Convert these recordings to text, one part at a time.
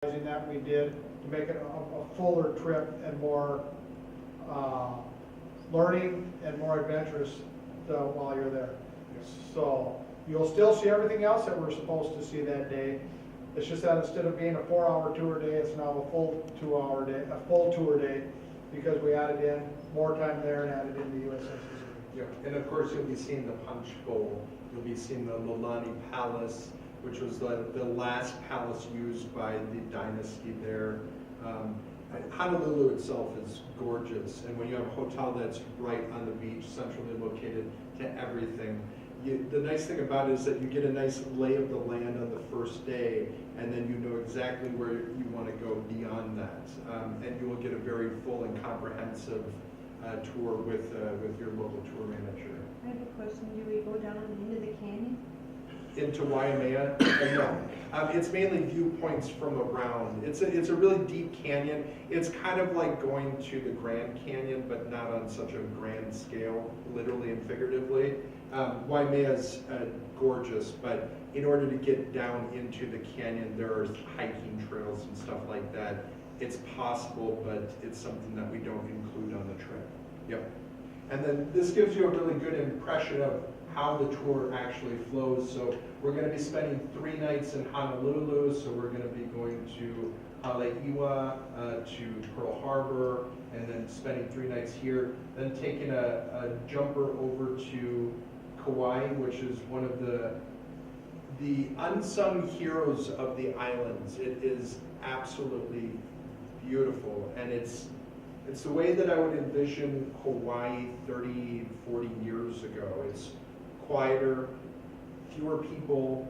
that we did to make it a fuller trip and more learning and more adventurous while you're there. So you'll still see everything else that we're supposed to see that day. It's just that instead of being a 4-hour tour day, it's now a full 2-hour day, a full tour day, because we added in more time there and added in the USS. Yeah, and of course you'll be seeing the Punch Bowl. You'll be seeing the Lolani Palace, which was the last palace used by the dynasty there. Honolulu itself is gorgeous, and when you have a hotel that's right on the beach, centrally located to everything, the nice thing about it is that you get a nice lay of the land on the first day, and then you know exactly where you want to go beyond that, and you will get a very full and comprehensive tour with your local tour manager. I have a question. Do we go down into the canyon? Into Waimea? No. It's mainly viewpoints from around. It's a really deep canyon. It's kind of like going to the Grand Canyon, but not on such a grand scale, literally and figuratively. Waimea's gorgeous, but in order to get down into the canyon, there are hiking trails and stuff like that. It's possible, but it's something that we don't include on the trip. Yep. And then this gives you a really good impression of how the tour actually flows. So we're going to be spending 3 nights in Honolulu. So we're going to be going to Haleiwa, to Pearl Harbor, and then spending 3 nights here. Then taking a jumper over to Kauai, which is one of the unsung heroes of the islands. It is absolutely beautiful, and it's the way that I would envision Hawaii 30, 40 years ago. It's quieter, fewer people,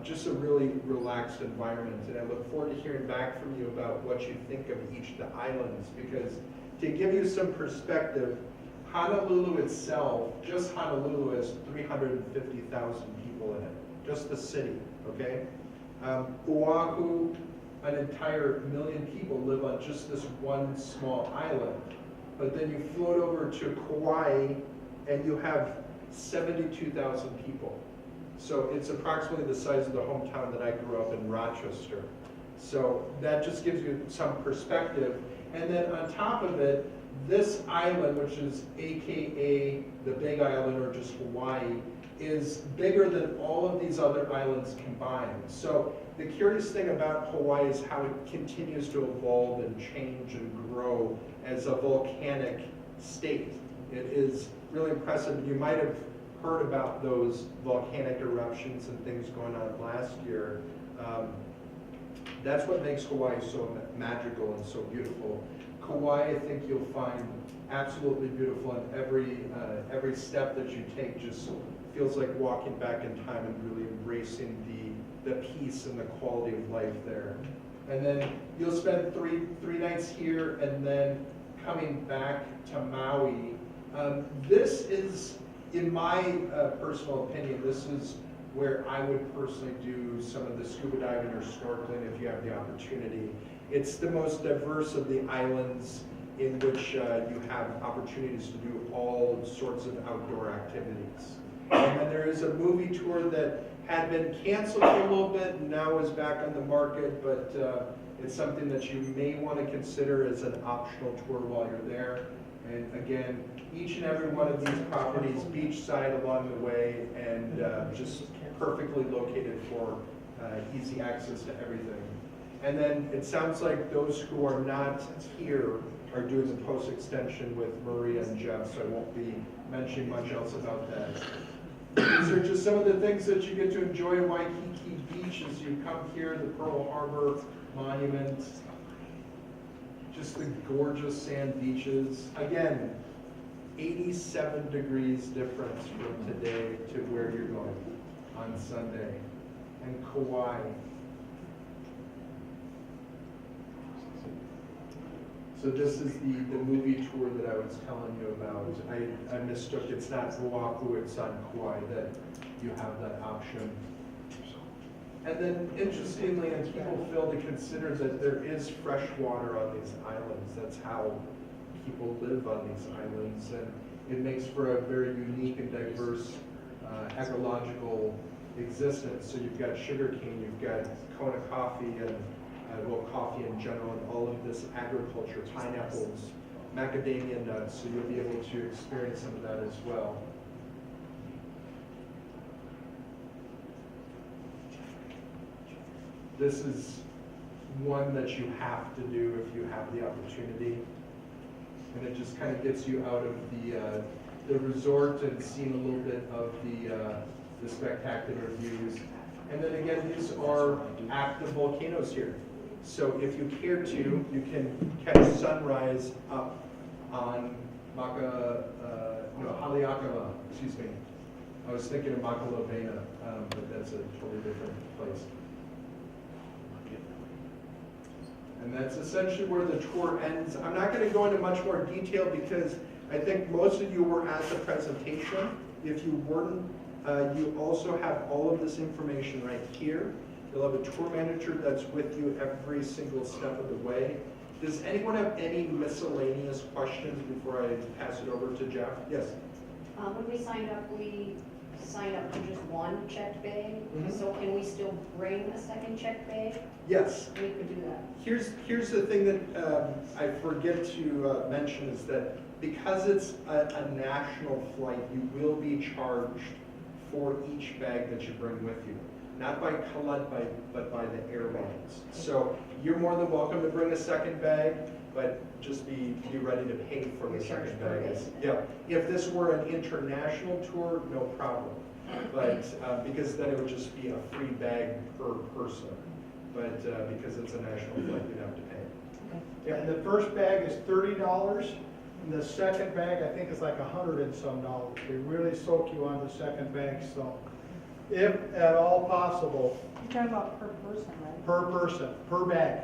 just a really relaxed environment. And I look forward to hearing back from you about what you think of each of the islands, because to give you some perspective, Honolulu itself, just Honolulu, has 350,000 people in it, just the city, okay? Oahu, an entire 1 million people live on just this one small island. But then you float over to Kauai and you have 72,000 people. So it's approximately the size of the hometown that I grew up in, Rochester. So that just gives you some perspective. And then on top of it, this island, which is AKA the Big Island or just Hawaii, is bigger than all of these other islands combined. So the curious thing about Hawaii is how it continues to evolve and change and grow as a volcanic state. It is really impressive. You might have heard about those volcanic eruptions and things going on last year. That's what makes Hawaii so magical and so beautiful. Kauai, I think you'll find absolutely beautiful, and every step that you take just feels like walking back in time and really embracing the peace and the quality of life there. And then you'll spend three nights here, and then coming back to Maui. This is, in my personal opinion, this is where I would personally do some of the scuba diving or snorkeling if you have the opportunity. It's the most diverse of the islands in which you have opportunities to do all sorts of outdoor activities. And then there is a movie tour that had been canceled for a little bit and now is back on the market, but it's something that you may want to consider as an optional tour while you're there. And again, each and every one of these properties, beachside along the way, and just perfectly located for easy access to everything. And then it sounds like those who are not here are doing the post-extension with Maria and Jeff, so I won't be mentioning much else about that. These are just some of the things that you get to enjoy at Waikiki Beach as you come here, the Pearl Harbor Monument, just the gorgeous sand beaches. Again, 87 degrees difference from today to where you're going on Sunday. And Kauai. So this is the movie tour that I was telling you about. I mistook, it's not Oahu, it's on Kauai, that you have that option. And then interestingly, and people fail to consider that there is fresh water on these islands. That's how people live on these islands. And it makes for a very unique and diverse ecological existence. So you've got sugarcane, you've got Kona coffee, and well, coffee in general, and all of this agriculture, pineapples, macadamia nuts, so you'll be able to experience some of that as well. This is one that you have to do if you have the opportunity. And it just kind of gets you out of the resort and seeing a little bit of the spectacular views. And then again, these are active volcanoes here. So if you care to, you can catch sunrise up on Haleakala, excuse me. I was thinking of Makalobena, but that's a totally different place. And that's essentially where the tour ends. I'm not going to go into much more detail because I think most of you were at the presentation. If you weren't, you also have all of this information right here. You'll have a tour manager that's with you every single step of the way. Does anyone have any miscellaneous questions before I pass it over to Jeff? Yes? When we signed up for just one checked bag. Mhm. So can we still bring a second checked bag? Yes. We could do that. Here's the thing that I forget to mention is that because it's a national flight, you will be charged for each bag that you bring with you. Not by Colette, but by the airlines. So you're more than welcome to bring a second bag, but just be ready to pay for the You're charged second per bag. bag. Yeah. If this were an international tour, no problem. But because then it would just be a free bag per person. But because it's a national flight, you'd have to pay. Yeah, and the first bag is $30, and the second bag, I think, is like $100 and some dollars. They really soak you on the second bag, so if at all possible, You're talking about per person, right? per person, per bag.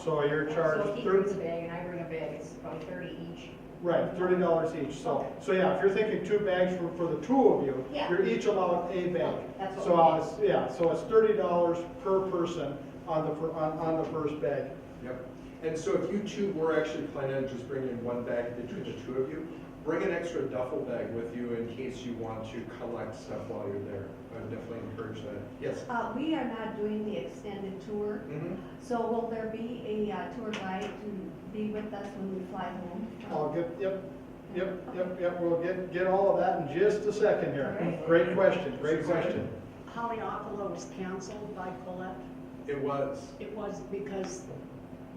So you're charged So if he brings a bag and I bring a bag, it's about 30 each. right, $30 each. So yeah, if you're thinking 2 bags for the 2 of you, Yeah. you're each allowed a bag. That's what So we it's, yeah, so it's $30 per person on the first bag. Yep. And so if you two were actually planning on just bringing one bag between the two of you, bring an extra duffel bag with you in case you want to collect stuff while you're there. I would definitely encourage that. Yes? We are not doing the extended tour, Mm-hmm. so will there be a tour guide to be with us when we fly home? I'll get, yep, we'll get all of that in just a second here. Alright. Great question. Haleakala was canceled by Colette. It was. It was because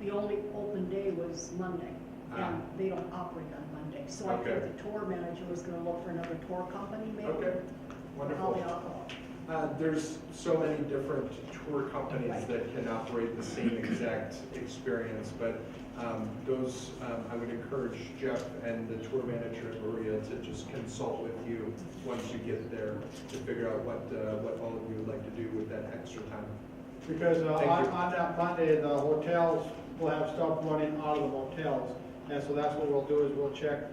the only open day was Monday, and they don't operate on Monday. So I Okay. think the tour manager was gonna look for another tour company maybe. Okay, for wonderful. Haleakala. There's so many different tour companies Right. that can operate the same exact experience, but I would encourage Jeff and the tour manager, Maria, to just consult with you once you get there to figure out what all of you would like to do with that extra time. Because Thank you. on that Monday, the hotels will have stuff running out of the motels. And so that's what we'll do, is we'll check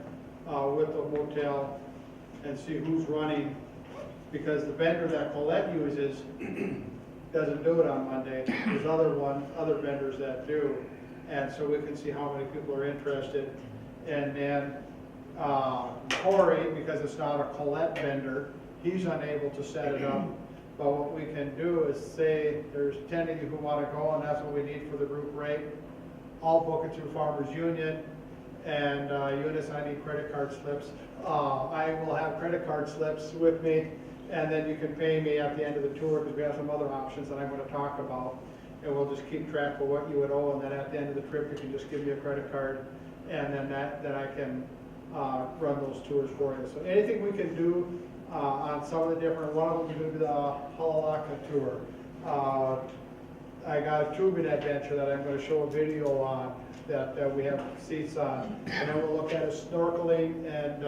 with the motel and see who's running. Because the vendor that Colette uses doesn't do it on Monday. There's other vendors that do. And so we can see how many people are interested. And then Corey, because it's not a Colette vendor, he's unable to set it up. But what we can do is say there's 10 of you who want to go, and that's what we need for the group rate. I'll book it through Farmers Union, and Eunice, I need credit card slips. I will have credit card slips with me, and then you can pay me at the end of the tour, because we have some other options that I'm going to talk about. And we'll just keep track of what you would owe, and then at the end of the trip, you can just give me a credit card, and then I can run those tours for you. So anything we can do on some of the different, one of them is going to be the Haleakala tour. I got a tubing adventure that I'm going to show a video on that we have seats on. And then we'll look at a snorkeling and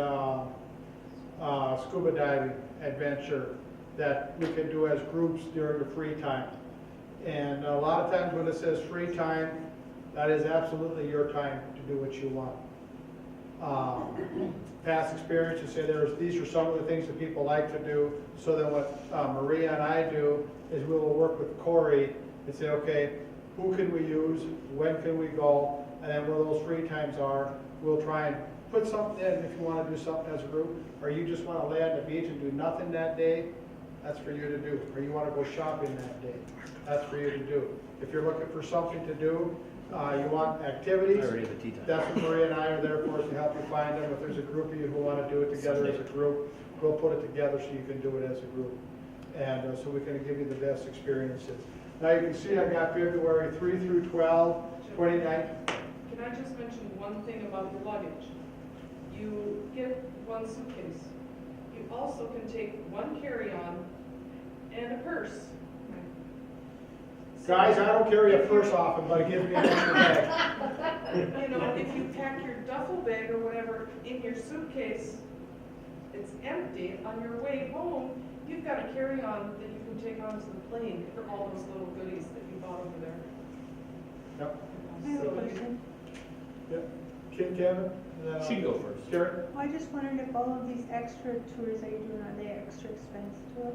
scuba diving adventure that we can do as groups during the free time. And a lot of times when it says free time, that is absolutely your time to do what you want. Past experiences say these are some of the things that people like to do. So then what Maria and I do is we will work with Corey and say, okay, who can we use? When can we go? And then where those free times are, we'll try and put something in if you want to do something as a group, or you just want to lay on the beach and do nothing that day. that's for you to do. Or you wanna go shopping that day, that's for you to do. If you're looking for something to do, you want activities, I already have a tea time. that's what Maria and I are there for, is to help you find them. If there's a group of you who wanna do it together as a group, we'll put it together so you can do it as a group. And so we can give you the best experiences. Now you can see I've got February 3 through 12, 29. Can I just mention one thing about your luggage? You get one suitcase. You also can take one carry-on and a purse. Guys, I don't carry a purse often, but it gives me an extra bag. You know, if you pack your duffel bag or whatever in your suitcase, it's empty, on your way home, you've got a carry-on that you can take onto the plane for all those little goodies that you bought over there. Yep. I have a question. Yep. Kevin? She can go first. Karen? I just wondered if all of these extra tours that you're doing, are they extra expense to us?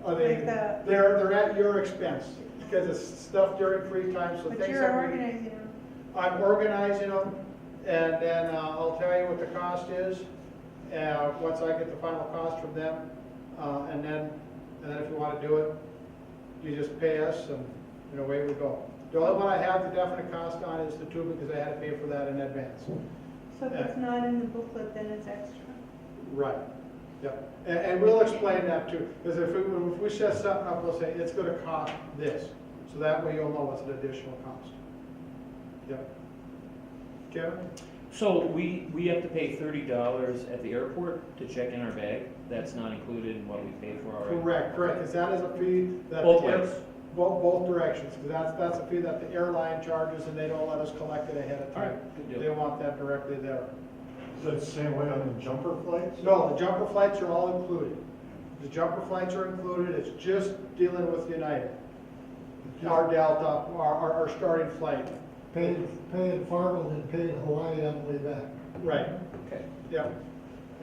Are they, Like the- they're at your expense, because it's stuff during free time, so But things you're that we. organizing them. I'm organizing them, and then I'll tell you what the cost is, once I get the final cost from them. And then if you wanna do it, you just pay us, and away we go. The only one I have the definite cost on is the tube, because I had to pay for that in advance. So if it's not in the booklet, then it's extra. Right, yep. And we'll explain that too, because if we set something up, we'll say, it's gonna cost this. So that way you'll know it's an additional cost. Yep. Kevin? So we have to pay $30 at the airport to check in our bag. That's not included in what we pay for already. Correct, because that is a fee that. Both the air- ways. Both directions, because that's a fee that the airline charges, and they don't let us collect it ahead of All time. right, good deal. They want that directly there. Is that the same way on the jumper flights? No, the jumper flights are all included. The jumper flights are included, it's just dealing with United. Our Delta, our starting flight. Paid Fargo and paid Hawaii on the way back. Right, Okay. yep.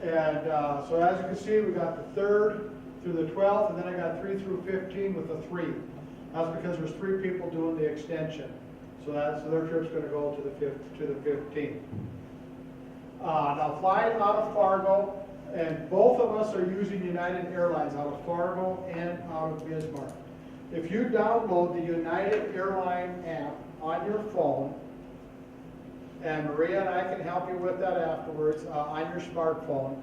And so as you can see, we got the 3rd through the 12th, and then I got 3 through 15 with the 3. That's because there's 3 people doing the extension. So their trip's gonna go to the 15th. Now flying out of Fargo, and both of us are using United Airlines out of Fargo and out of Bismarck. If you download the United Airline app on your phone, and Maria and I can help you with that afterwards, on your smartphone,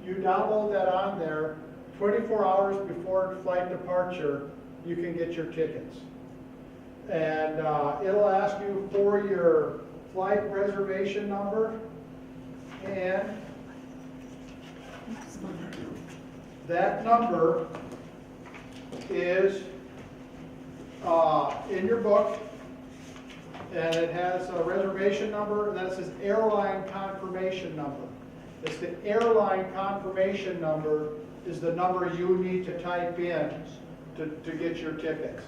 you download that on there, 24 hours before flight departure, you can get your tickets. And it'll ask you for your flight reservation number, and that number is in your book, and it has a reservation number, and that says airline confirmation number. It's the airline confirmation number is the number you need to type in to get your tickets.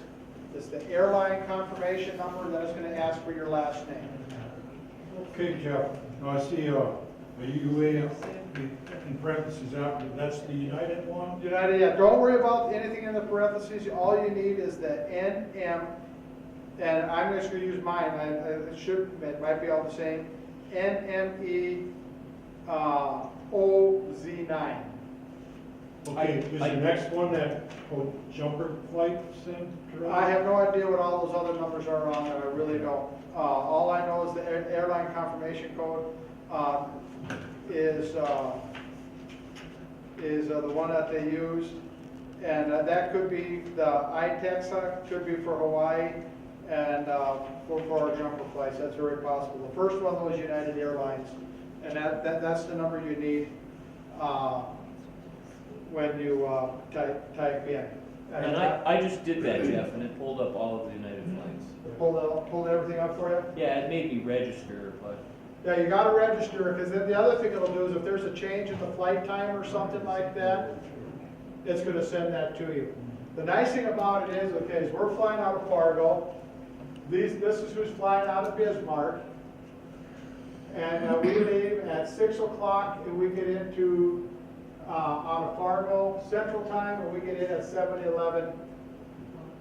It's the airline confirmation number, and then it's going to ask for your last name. Okay, Jeff, now I see a UA in parentheses after, that's the United one? United, yeah, don't worry about anything in the parentheses, all you need is the NM, and I'm just gonna use mine, it might be all the same, NME OZ9. Okay, is the next one that jumper flight thing? I have no idea what all those other numbers are on there, I really don't. All I know is the airline confirmation code is the one that they use, and that could be the ITEXA, could be for Hawaii, and for our jumper flights, that's very possible. The first one was United Airlines, and that's the number you need when you type in. And I just did that, Jeff, and it pulled up all of the United flights. Pulled everything up for you? Yeah, it made me register, but Yeah, you gotta register, because then the other thing it'll do is if there's a change in the flight time or something like that, it's gonna send that to you. The nice thing about it is, okay, is we're flying out of Fargo, this is who's flying out of Bismarck, and we leave at 6 o'clock, and we get into, out of Fargo Central Time, and we get in at 7:11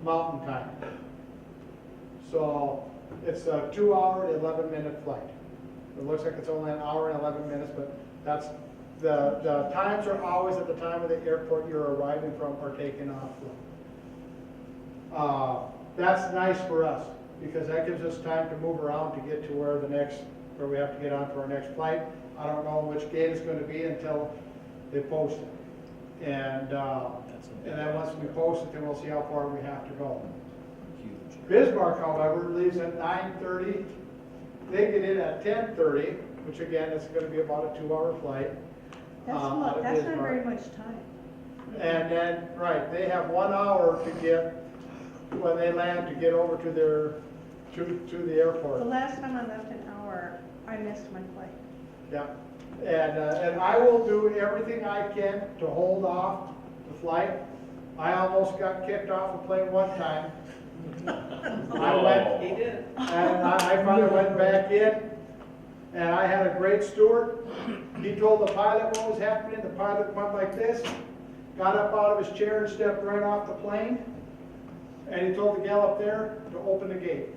Mountain Time. So, it's a 2 hour, 11-minute flight. It looks like it's only an hour and 11 minutes, but that's The times are always at the time of the airport you're arriving from or taking off. That's nice for us, because that gives us time to move around to get to where we have to get on for our next flight. I don't know which gate it's gonna be until they post it. And then once we post it, then we'll see how far we have to go. Huge. Bismarck, however, leaves at 9:30. They get in at 10:30, which again, is gonna be about a 2-hour flight. That's out not, of that's not Bismarck. very much time. And then, right, they have 1 hour to get, when they land, to get over to to the The airport. last time I left an hour, I missed my flight. Yeah, and I will do everything I can to hold off the flight. I almost got kicked off a plane one time. I went, He did. and I finally went back in, and I had a great steward. He told the pilot what was happening. The pilot went like this, got up out of his chair and stepped right off the plane. And he told the gal up there to open the gate.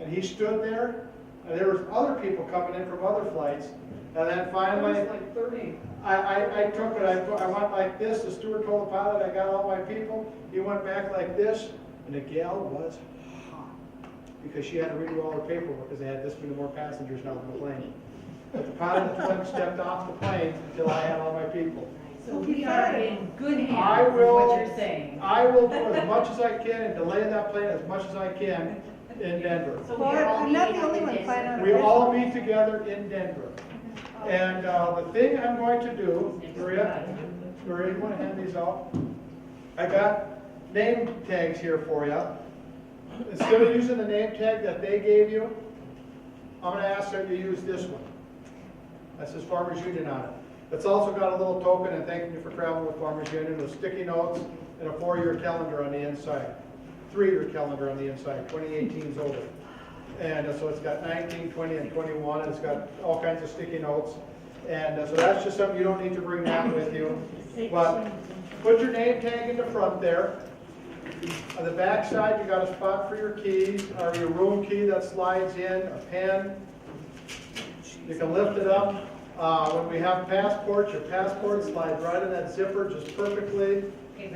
And he stood there, and there was other people coming in from other flights. And then It finally, was like 30. I took it, I went like this, the steward told the pilot I got all my people. He went back like this, and the gal was hot, because she had to redo all her paperwork, because they had this many more passengers now on the plane. But the pilot stepped off the plane until I had all my people. So we are in good I hands, is will- what you're saying. I will do as much as I can and delay that plane as much as I can in Denver. So Well, we're all I'm not the meeting only in one Denver. flying out of We all Bismarck. meet together in Denver. And the thing I'm going to do, Maria, you want to hand these out? I got name tags here for you. Instead of using the name tag that they gave you, I'm going to ask them to use this one. That says Farmers Union on it. It's also got a little token and thanking you for traveling with Farmers Union with sticky notes and a 4-year calendar on the inside. 3-year calendar on the inside, 2018 is over. And so it's got 19, 20, and 21, and it's got all kinds of sticky notes. And so that's just something, you don't need to bring that with you. But put your name tag in the front there. On the back side, you got a spot for your keys, or your room key that slides in, a pen. You can lift it up. When we have passports, your passport slides right in that zipper just perfectly. Okay,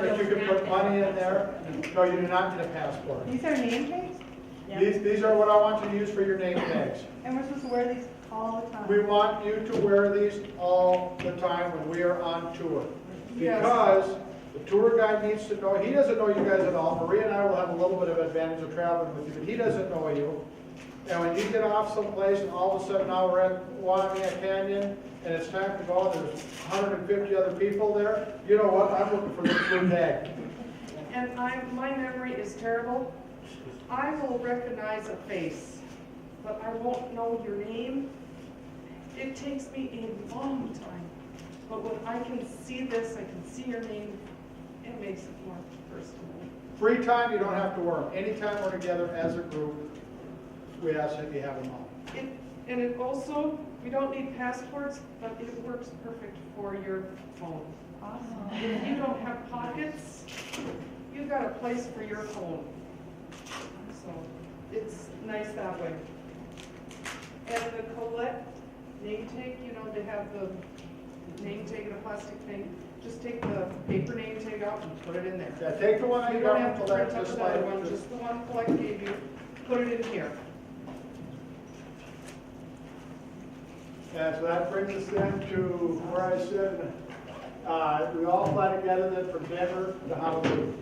but But you can put money in there. No, you do not need a passport. These are name tags? These are what I want you to use for your name tags. And we're supposed to wear these all the time? We want you to wear these all the time when we are on tour. Yes. Because the tour guide needs to know, he doesn't know you guys at all. Maria and I will have a little bit of advantage of traveling with you, but he doesn't know you. And when you get off someplace and all of a sudden now we're at Waimea Canyon and it's time to go and there's 150 other people there, you know what, I'm looking for this blue tag. And my memory is terrible. I will recognize a face, but I won't know your name. It takes me a long time. But when I can see this, I can see your name, it makes it more personal. Free time, you don't have to wear them. Anytime we're together as a group, we ask that you have them on. And it also, we don't need passports, but it works perfect for your phone. Awesome. If you don't have pockets, you've got a place for your phone. So it's nice that way. And the Colette name tag, you know, they have the name tag in a plastic thing. Just take the paper name tag out and put it in there. Yeah, take the one I You got don't have from to print Colette, up just another like, one, just the one Colette gave you, put it in here. and so that brings us then to where I said, we all fly together then from Denver to Honolulu.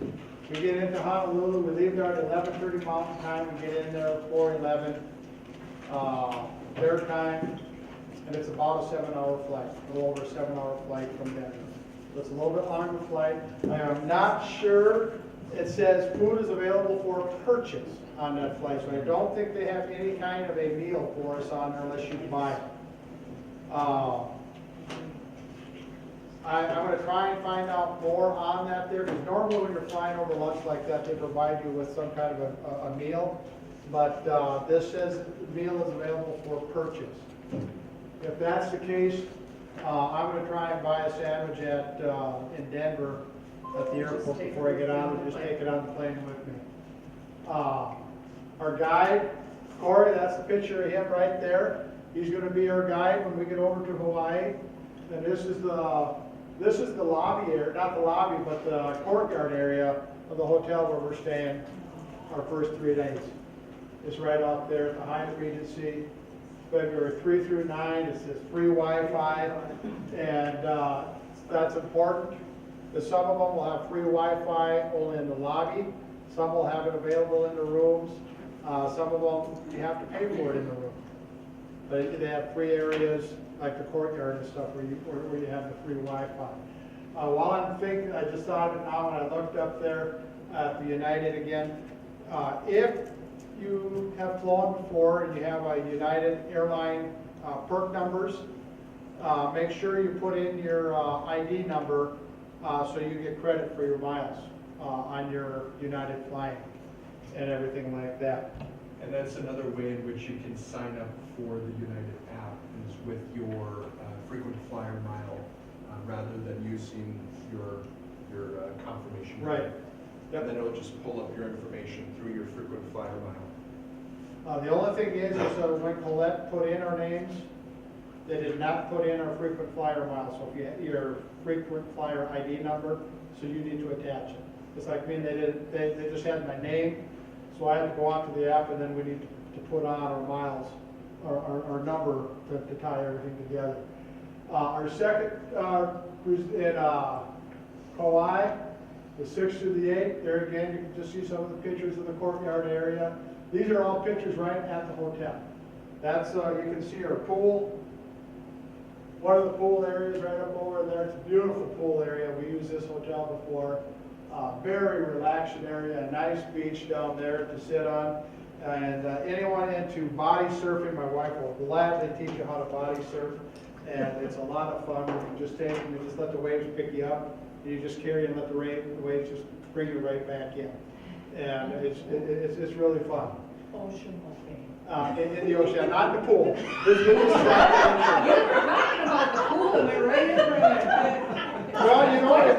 We get into Honolulu, we leave there at 11:30 Mountain Time, we get in there at 4:11 their time, and it's about a 7-hour flight, a little over a 7-hour flight from Denver. So it's a little bit longer flight. I am not sure, it says food is available for purchase on that flight, so I don't think they have any kind of a meal for us on there unless you buy it. I'm going to try and find out more on that there, because normally when you're flying over lunch like that, they provide you with some kind of a meal. But this says the meal is available for purchase. If that's the case, I'm going to try and buy a sandwich in Denver at the airport before I get on, and just take it on the plane with me. Our guide, Corey, that's the picture of him right there. He's gonna be our guide when we get over to Hawaii. And this is the lobby area, not the lobby, but the courtyard area of the hotel where we're staying our first 3 days. It's right out there at the Hyatt Regency, February 3 through 9. It says free Wi-Fi, and that's important. Because some of them will have free Wi-Fi only in the lobby. Some will have it available in the rooms. Some of them, you have to pay for it in the room. But they have free areas like the courtyard and stuff where you have the free Wi-Fi. While I'm thinking, I just thought of it now when I looked up there at the United again. If you have flown before and you have a United airline perk numbers, make sure you put in your ID number so you get credit for your miles on your United flying and everything like that. And that's another way in which you can sign up for the United app is with your frequent flyer mile rather than using your confirmation. Right. And then it'll just pull up your information through your frequent flyer mile. The only thing is when Colette put in our names, they did not put in our frequent flyer miles. So if you have your frequent flyer ID number, so you need to attach it. It's like me, they just had my name, so I had to go out to the app and then we need to put on our miles, our number to tie everything together. Our second cruise in Kauai, the 6th through the 8th, there again, you can just see some of the pictures of the courtyard area. These are all pictures right at the hotel. That's, you can see our pool. One of the pool areas right up over there, it's a beautiful pool area. We used this hotel before. Very relaxing area, a nice beach down there to sit on. And anyone into body surfing, my wife will gladly teach you how to body surf. And it's a lot of fun. You can just take and you just let the waves pick you up. You just carry and let the waves just bring you right back in. And it's really fun. Ocean, okay. In the ocean, not in the pool. You were talking about the pool, am I right in front? Well, you know, if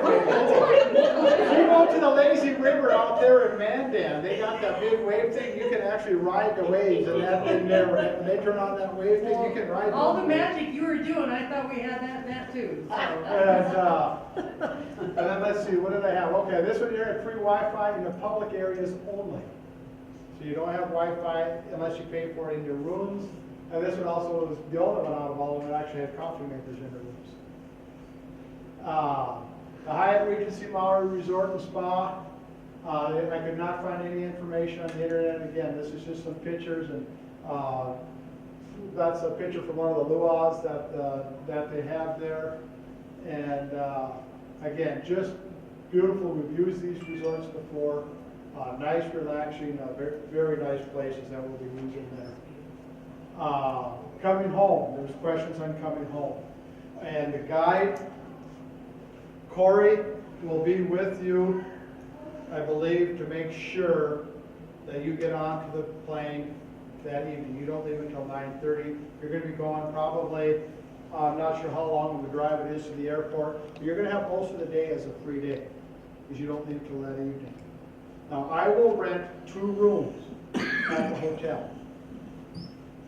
you go to the lazy river out there in Mandan, they got that big wave thing. You can actually ride the waves, and that thing there, when they turn on that wave thing, you can ride. All the those magic you were doing, I thought we had that too. So. And then let's see, what did I have? Okay, this one here had free Wi-Fi in the public areas only. So you don't have Wi-Fi unless you pay for it in your rooms. And this one also was the only one out of all of them that actually had coffee makers in the rooms. The Hyatt Regency Maui Resort and Spa. I could not find any information on the internet. Again, this is just some pictures, and that's a picture from one of the luau's that they have there. And again, just beautiful. We've used these resorts before. Nice, relaxing, very, very nice places that we'll be using there. Coming home, there's questions on coming home. And the guide, Corey, will be with you, I believe, to make sure that you get onto the plane that evening. You don't leave until 9:30. You're going to be going probably, I'm not sure how long of a drive it is to the airport, but you're going to have most of the day as a free day, because you don't leave till that evening. Now, I will rent 2 rooms at the hotel.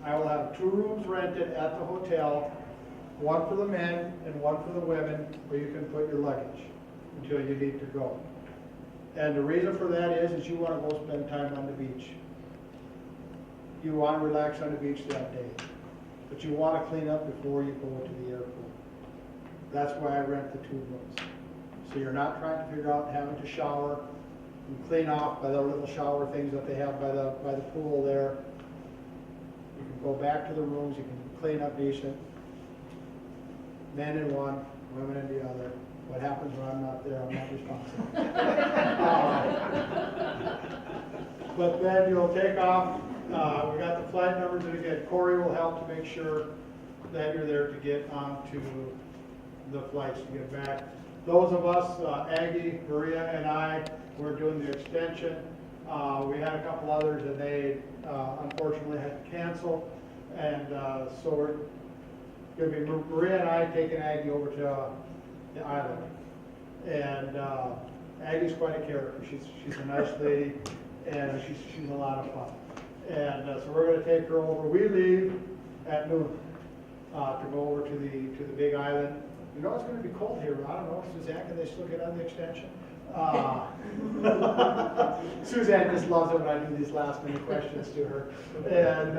I will have 2 rooms rented at the hotel, one for the men and one for the women, where you can put your luggage until you need to go. And the reason for that is you want to go spend time on the beach. You want to relax on the beach that day, but you want to clean up before you go to the airport. That's why I rent the 2 rooms. So you're not trying to figure out having to shower and clean off by the little shower things that they have by the pool there. You can go back to the rooms, you can clean up decent. Men in one, women in the other. What happens when I'm not there, I'm not responsible. But then you'll take off. We got the flight numbers, and again, Corey will help to make sure that you're there to get onto the flights to get back. Those of us, Aggie, Maria, and I, were doing the extension. We had a couple others, and they unfortunately had to cancel. And so we're going to be Maria and I taking Aggie over to the island. And Aggie's quite a character. She's a nice lady, and she's a lot of fun. And so we're going to take her over. We leave at noon, to go over to the big island. You know, it's gonna be cold here, I don't know, Suzanne, can they still get on the extension? Suzanne just loves it when I do these last minute questions to her. And,